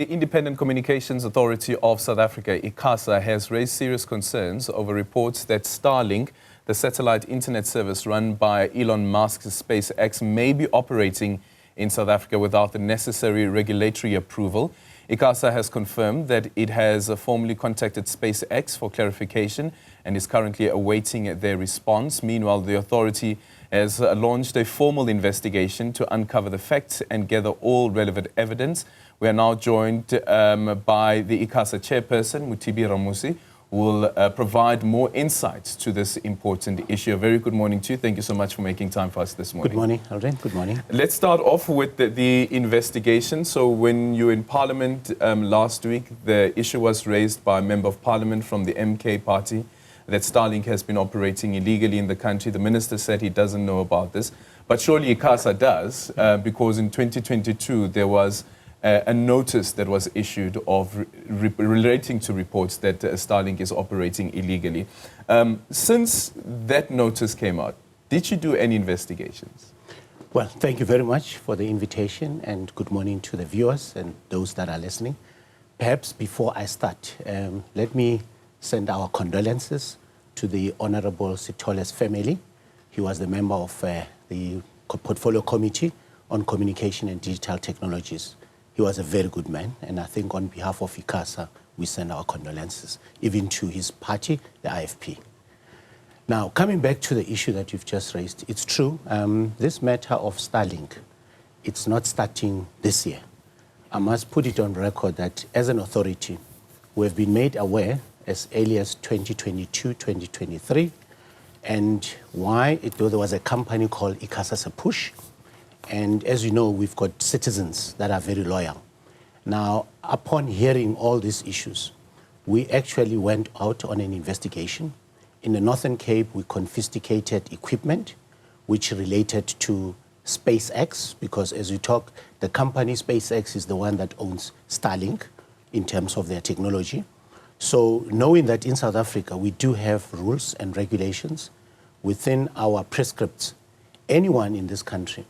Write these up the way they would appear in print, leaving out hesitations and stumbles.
The Independent Communications Authority of South Africa, ICASA, has raised serious concerns over reports that Starlink, the satellite internet service run by Elon Musk's SpaceX, may be operating in South Africa without the necessary regulatory approval. ICASA has confirmed that it has formally contacted SpaceX for clarification and is currently awaiting their response. Meanwhile, the authority has launched a formal investigation to uncover the facts and gather all relevant evidence. We are now joined by the ICASA chairperson, Mutibi Ramusi, who will provide more insights to this important issue. A very good morning to you. Thank you so much for making time for us this morning. Good morning, Aldrin. Good morning. Let's start off with the investigation. So when you were in Parliament last week, the issue was raised by a Member of Parliament from the MK party that Starlink has been operating illegally in the country. The minister said he doesn't know about this, but surely ICASA does, because in 2022 there was a notice that was issued of relating to reports that Starlink is operating illegally. Since that notice came out, did you do any investigations? Well, thank you very much for the invitation, and good morning to the viewers and those that are listening. Perhaps before I start, let me send our condolences to the Honorable Sithole's family. He was the member of the Portfolio Committee on Communication and Digital Technologies. He was a very good man, and I think on behalf of ICASA, we send our condolences, even to his party, the IFP. Now, coming back to the issue that you've just raised, it's true, this matter of Starlink, it's not starting this year. I must put it on record that as an authority, we've been made aware as early as 2022, 2023, and why? There was a company called ICASAs Push. And as you know, we've got citizens that are very loyal. Now, upon hearing all these issues, we actually went out on an investigation. In the Northern Cape, we confiscated equipment which related to SpaceX, because as you talk, the company SpaceX is the one that owns Starlink in terms of their technology. So knowing that in South Africa, we do have rules and regulations within our prescripts, anyone in this country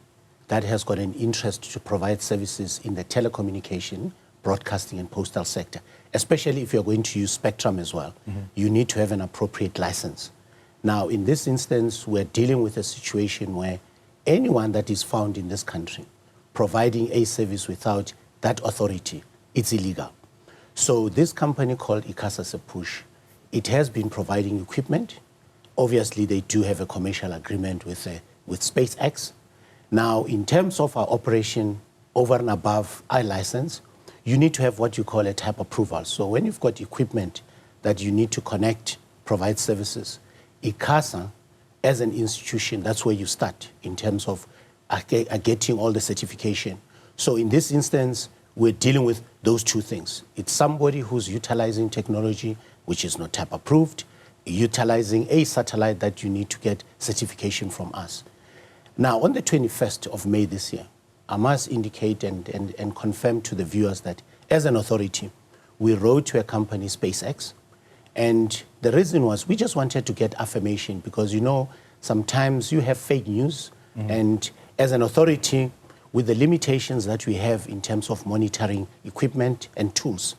that has got an interest to provide services in the telecommunication, broadcasting and postal sector, especially if you're going to use spectrum as well, you need to have an appropriate license. Now, in this instance, we're dealing with a situation where anyone that is found in this country providing a service without that authority, it's illegal. So this company called ICASAs Push, it has been providing equipment. Obviously, they do have a commercial agreement with SpaceX. Now, in terms of our operation over and above our license, you need to have what you call a type approval. So when you've got equipment that you need to connect, provide services, ICASA, as an institution, that's where you start in terms of getting all the certification. So in this instance, we're dealing with those two things. It's somebody who's utilizing technology which is not type approved, utilizing a satellite that you need to get certification from us. Now, on the 21st of May this year, I must indicate and confirm to the viewers that as an authority, we wrote to a company, SpaceX, and the reason was we just wanted to get affirmation because, you know, sometimes you have fake news, and as an authority, with the limitations that we have in terms of monitoring equipment and tools,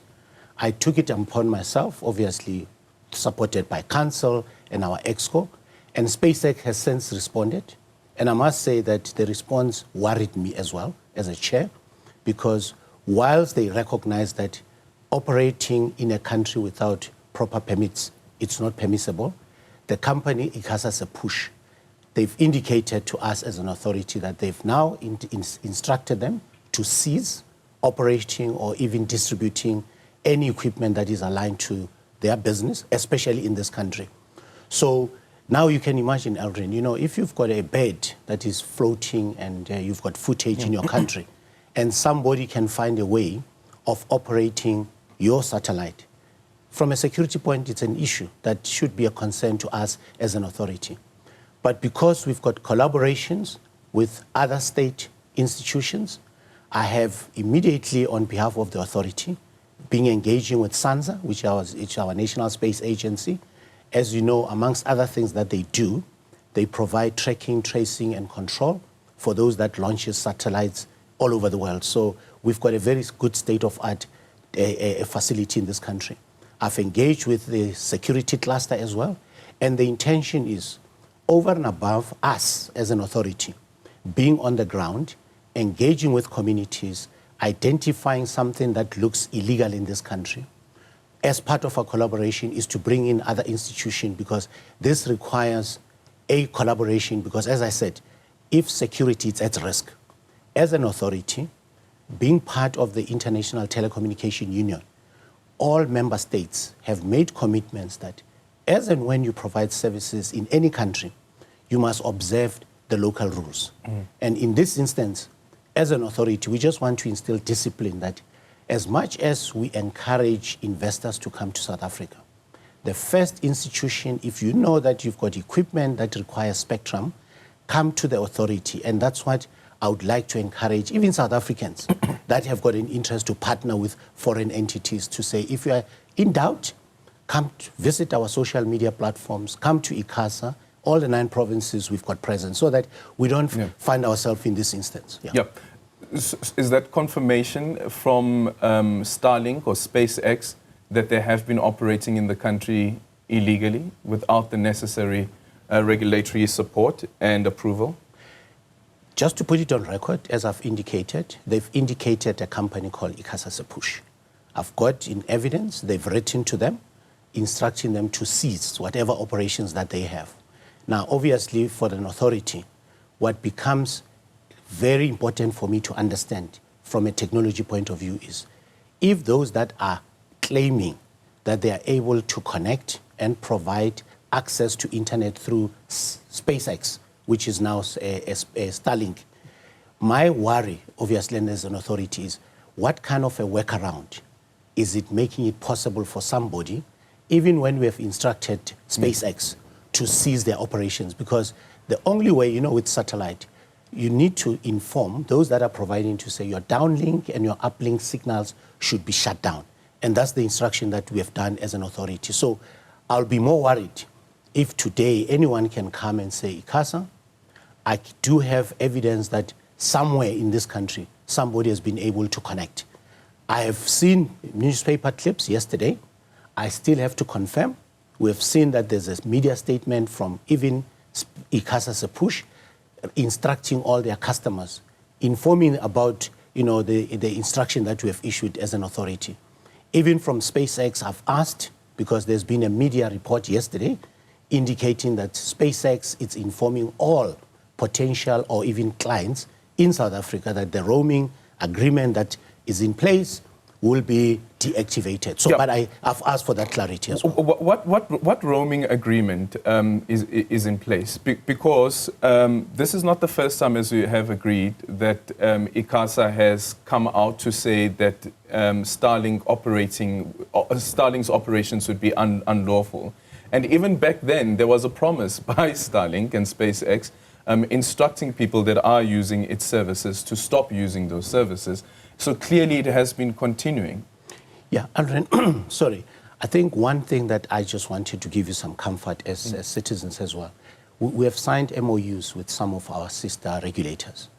I took it upon myself, obviously supported by Council and our EXCO, and SpaceX has since responded. And I must say that the response worried me as well as a chair, because whilst they recognize that operating in a country without proper permits, it's not permissible, the company ICASAs Push, they've indicated to us as an authority that they've now instructed them to cease operating or even distributing any equipment that is aligned to their business, especially in this country. So now you can imagine, Aldrin, you know, if you've got a bird that is floating and you've got footage in your country, and somebody can find a way of operating your satellite, from a security point, it's an issue that should be a concern to us as an authority. But because we've got collaborations with other state institutions, I have immediately, on behalf of the authority, been engaging with SANZA, which is our National Space Agency. As you know, amongst other things that they do, they provide tracking, tracing, and control for those that launches satellites all over the world. So we've got a very good state-of-art a facility in this country. I've engaged with the security cluster as well, and the intention is, over and above us as an authority, being on the ground, engaging with communities, identifying something that looks illegal in this country. As part of our collaboration is to bring in other institutions, because this requires a collaboration, because as I said, if security is at risk, as an authority, being part of the International Telecommunication Union, all member states have made commitments that as and when you provide services in any country, you must observe the local rules. And in this instance, as an authority, we just want to instill discipline that as much as we encourage investors to come to South Africa, the first institution, if you know that you've got equipment that requires spectrum, come to the authority. And that's what I would like to encourage even South Africans that have got an interest to partner with foreign entities to say, if you are in doubt, come to visit our social media platforms, come to ICASA, all the 9 provinces we've got present, so that we don't find ourselves in this instance. Is that confirmation from Starlink or SpaceX that they have been operating in the country illegally without the necessary regulatory support and approval? Just to put it on record, as I've indicated, they've indicated a company called ICASAs push. I've got in evidence, they've written to them, instructing them to cease whatever operations that they have. Now, obviously, for an authority, what becomes very important for me to understand from a technology point of view is if those that are claiming that they are able to connect and provide access to internet through SpaceX, which is now a Starlink, my worry, obviously, as an authority is what kind of a workaround is it making it possible for somebody, even when we have instructed SpaceX to cease their operations? Because the only way, with satellite, you need to inform those that are providing to say your downlink and your uplink signals should be shut down. And that's the instruction that we have done as an authority. So I'll be more worried if today anyone can come and say, ICASA, I do have evidence that somewhere in this country, somebody has been able to connect. I have seen newspaper clips yesterday. I still have to confirm. We have seen that there's a media statement from even ICASAs push, instructing all their customers, informing about the instruction that we have issued as an authority. Even from SpaceX, I've asked, because there's been a media report yesterday indicating that SpaceX is informing all potential or even clients in South Africa that the roaming agreement that is in place will be deactivated. So, but I've asked for that clarity as well. What roaming agreement is in place? Because this is not the first time, as we have agreed, that ICASA has come out to say that Starlink's operations would be unlawful. And even back then, there was a promise by Starlink and SpaceX instructing people that are using its services to stop using those services. So clearly it has been continuing. Yeah, Aldrin, sorry. I think one thing that I just wanted to give you some comfort as citizens as well. We have signed MOUs with some of our sister regulators.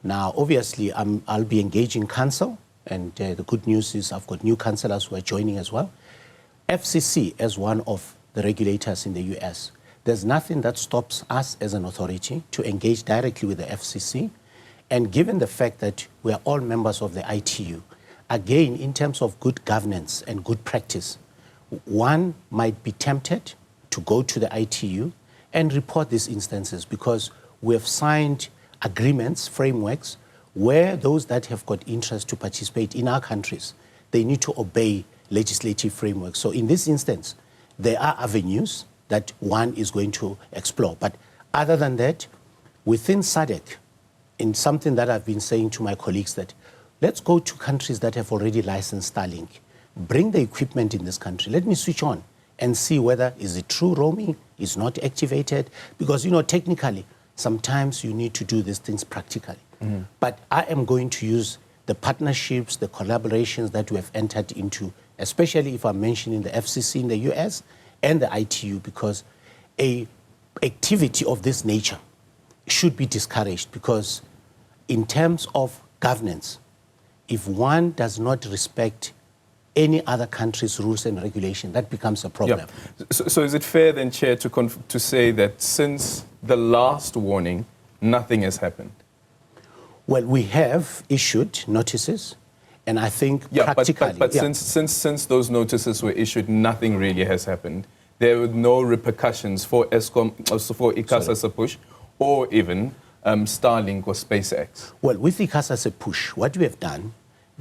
Now, obviously, I'll be engaging council, and the good news is I've got new councillors who are joining as well. FCC, as one of the regulators in the US, there's nothing that stops us as an authority to engage directly with the FCC. And given the fact that we are all members of the ITU, again, in terms of good governance and good practice, one might be tempted to go to the ITU and report these instances, because we have signed agreements, frameworks, where those that have got interest to participate in our countries, they need to obey legislative frameworks. So in this instance, there are avenues that one is going to explore. But other than that, within SADC, in something that I've been saying to my colleagues, that let's go to countries that have already licensed Starlink. Bring the equipment in this country. Let me switch on and see whether is it true roaming, is not activated. Because, technically, sometimes you need to do these things practically. But I am going to use the partnerships, the collaborations that we have entered into, especially if I'm mentioning the FCC in the US and the ITU, because a activity of this nature should be discouraged, because in terms of governance, if one does not respect any other country's rules and regulation, that becomes a problem. Yeah. So is it fair then, Chair, to say that since the last warning, nothing has happened? Well, we have issued notices, and I think practically... But since those notices were issued, nothing really has happened. There were no repercussions for Eskom, also for ICASA push, or even Starlink or SpaceX. Well, with ICASA push, what we have done,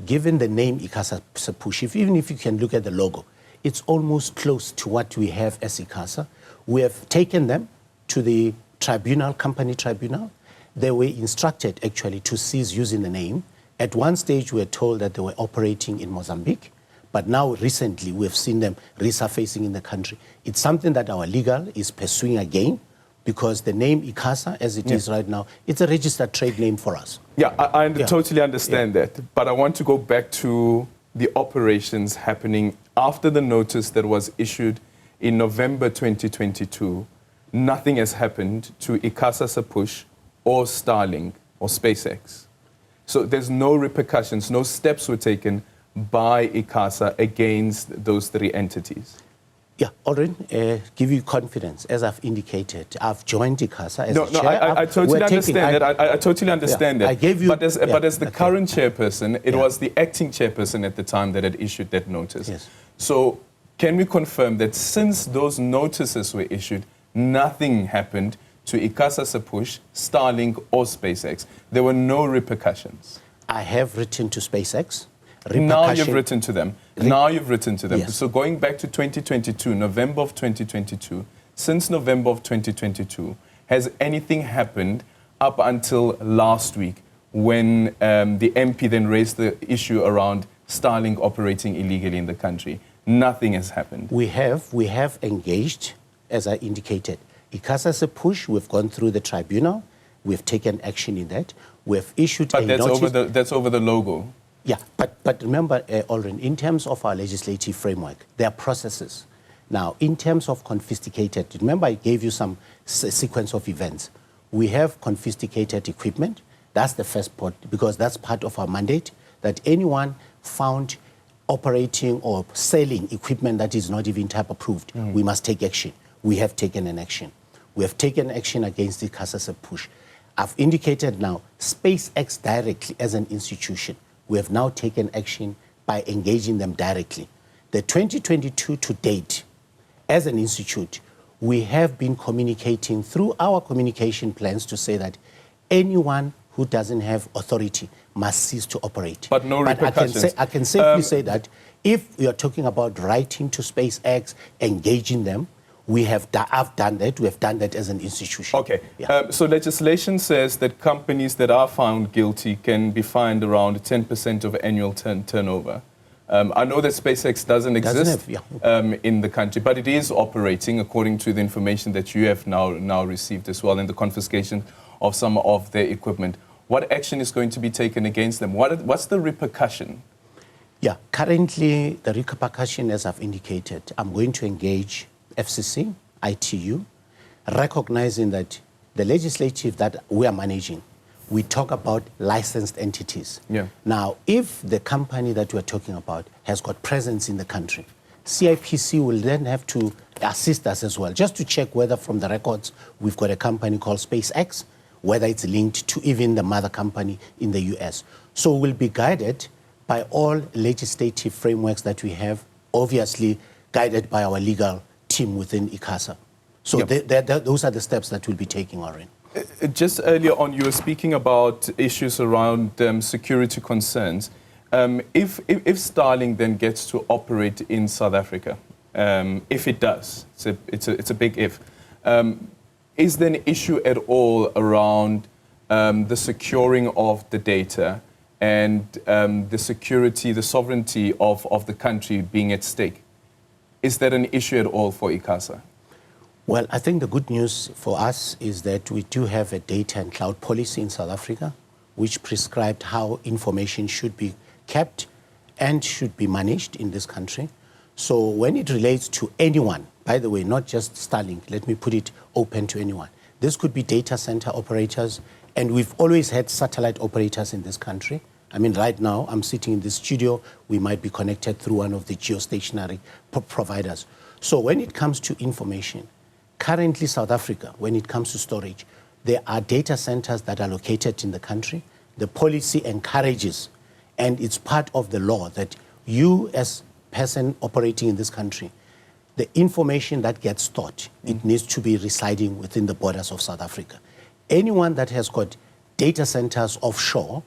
given the name ICASA push, even if you can look at the logo, it's almost close to what we have as ICASA. We have taken them to the tribunal, company tribunal. They were instructed actually to cease using the name. At one stage, we were told that they were operating in Mozambique, but now recently we have seen them resurfacing in the country. It's something that our legal is pursuing again, because the name ICASA, as it is right now, it's a registered trade name for us. Yeah, I totally understand that. But I want to go back to the operations happening after the notice that was issued in November 2022. Nothing has happened to ICASA push or Starlink or SpaceX. So there's no repercussions, no steps were taken by ICASA against those three entities. Yeah, Alrin, give you confidence. As I've indicated, I've joined ICASA as a chair. I totally understand that. I totally understand that. I gave you, but as the current chairperson, it was the acting chairperson at the time that had issued that notice. Yes. So can we confirm that since those notices were issued, nothing happened to ICASA push, Starlink or SpaceX? There were no repercussions. I have written to SpaceX. Now you've written to them. Yes. So going back to 2022, November of 2022, since November of 2022, has anything happened up until last week when the MP then raised the issue around Starlink operating illegally in the country? Nothing has happened. We have engaged, as I indicated. ICASA push, we've gone through the tribunal. We've taken action in that. We've issued a notice. That's over the logo. Yeah, but remember, Alrin, in terms of our legislative framework, there are processes. Now, in terms of confiscated, remember I gave you some sequence of events. We have confiscated equipment. That's the first part, because that's part of our mandate, that anyone found operating or selling equipment that is not even type approved, we must take action. We have taken an action. We have taken action against the ICASA push. I've indicated now, SpaceX directly as an institution, we have now taken action by engaging them directly. The 2022 to date, as an institute, we have been communicating through our communication plans to say that anyone who doesn't have authority must cease to operate. But no repercussions. I can safely say that if we are talking about writing to SpaceX, engaging them, I've done that. We have done that as an institution. Okay. Yeah. So legislation says that companies that are found guilty can be fined around 10% of annual turnover. I know that SpaceX doesn't exist in the country, but it is operating according to the information that you have now received as well, and the confiscation of some of their equipment. What action is going to be taken against them? What's the repercussion? Yeah, currently the repercussion, as I've indicated, I'm going to engage FCC, ITU, recognizing that the legislative that we are managing, we talk about licensed entities. Yeah. Now, if the company that we're talking about has got presence in the country, CIPC will then have to assist us as well, just to check whether from the records we've got a company called SpaceX, whether it's linked to even the mother company in the US. So we'll be guided by all legislative frameworks that we have, obviously guided by our legal team within ICASA. So those are the steps that we'll be taking, Oren. Just earlier on, you were speaking about issues around security concerns. If Starlink then gets to operate in South Africa, if it does, it's a big if, is there an issue at all around the securing of the data and the security, the sovereignty of the country being at stake? Is that an issue at all for ICASA? Well, I think the good news for us is that we do have a data and cloud policy in South Africa, which prescribed how information should be kept and should be managed in this country. So when it relates to anyone, by the way, not just Starlink, let me put it open to anyone. This could be data center operators, and we've always had satellite operators in this country. I mean, right now, I'm sitting in the studio. We might be connected through one of the geostationary providers. So when it comes to information, currently South Africa, when it comes to storage, there are data centers that are located in the country. The policy encourages, and it's part of the law, that you as person operating in this country, the information that gets stored, it needs to be residing within the borders of South Africa. Anyone that has got data centers offshore,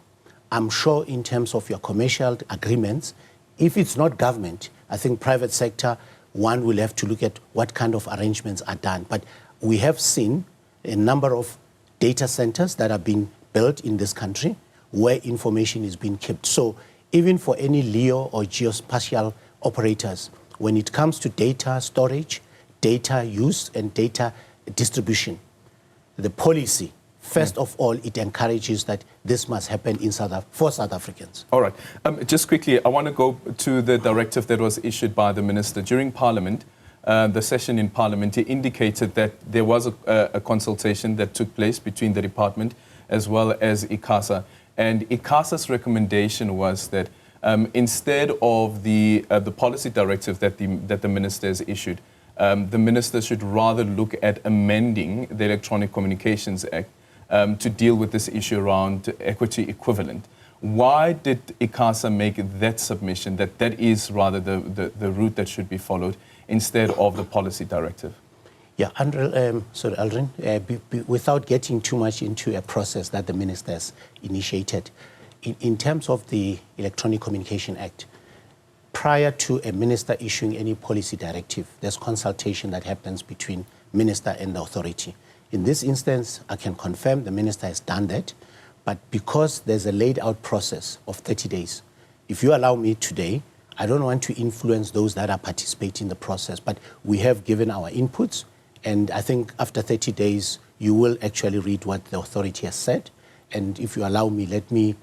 I'm sure in terms of your commercial agreements, if it's not government, I think private sector, one will have to look at what kind of arrangements are done. But we have seen a number of data centers that are being built in this country where information is being kept. So even for any LEO or geospatial operators, when it comes to data storage, data use, and data distribution, the policy, first of all, it encourages that this must happen in for South Africans. All right. Just quickly, I want to go to the directive that was issued by the minister. During Parliament, the session in Parliament, he indicated that there was a consultation that took place between the department as well as ICASA. And ICASA's recommendation was that instead of the policy directive that the minister has issued, the minister should rather look at amending the Electronic Communications Act to deal with this issue around equity equivalent. Why did ICASA make that submission, that is rather the route that should be followed instead of the policy directive? Yeah, Aldrin, without getting too much into a process that the minister has initiated, in terms of the Electronic Communication Act, prior to a minister issuing any policy directive, there's consultation that happens between minister and the authority. In this instance, I can confirm the minister has done that, but because there's a laid out process of 30 days, if you allow me today, I don't want to influence those that are participating in the process, but we have given our inputs, and I think after 30 days, you will actually read what the authority has said, and if you allow me, let me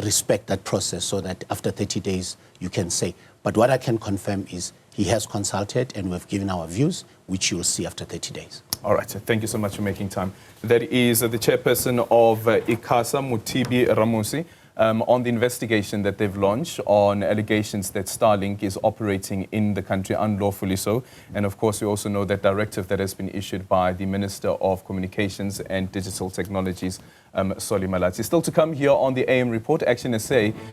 respect that process so that after 30 days, you can say. But what I can confirm is he has consulted and we've given our views, which you will see after 30 days. All right. Thank you so much for making time. That is the chairperson of ICASA, Mutibi Ramosi, on the investigation that they've launched on allegations that Starlink is operating in the country unlawfully so. And of course, we also know that directive that has been issued by the Minister of Communications and Digital Technologies, Solly Malatsi. Still to come here on the AM Report, Action SA.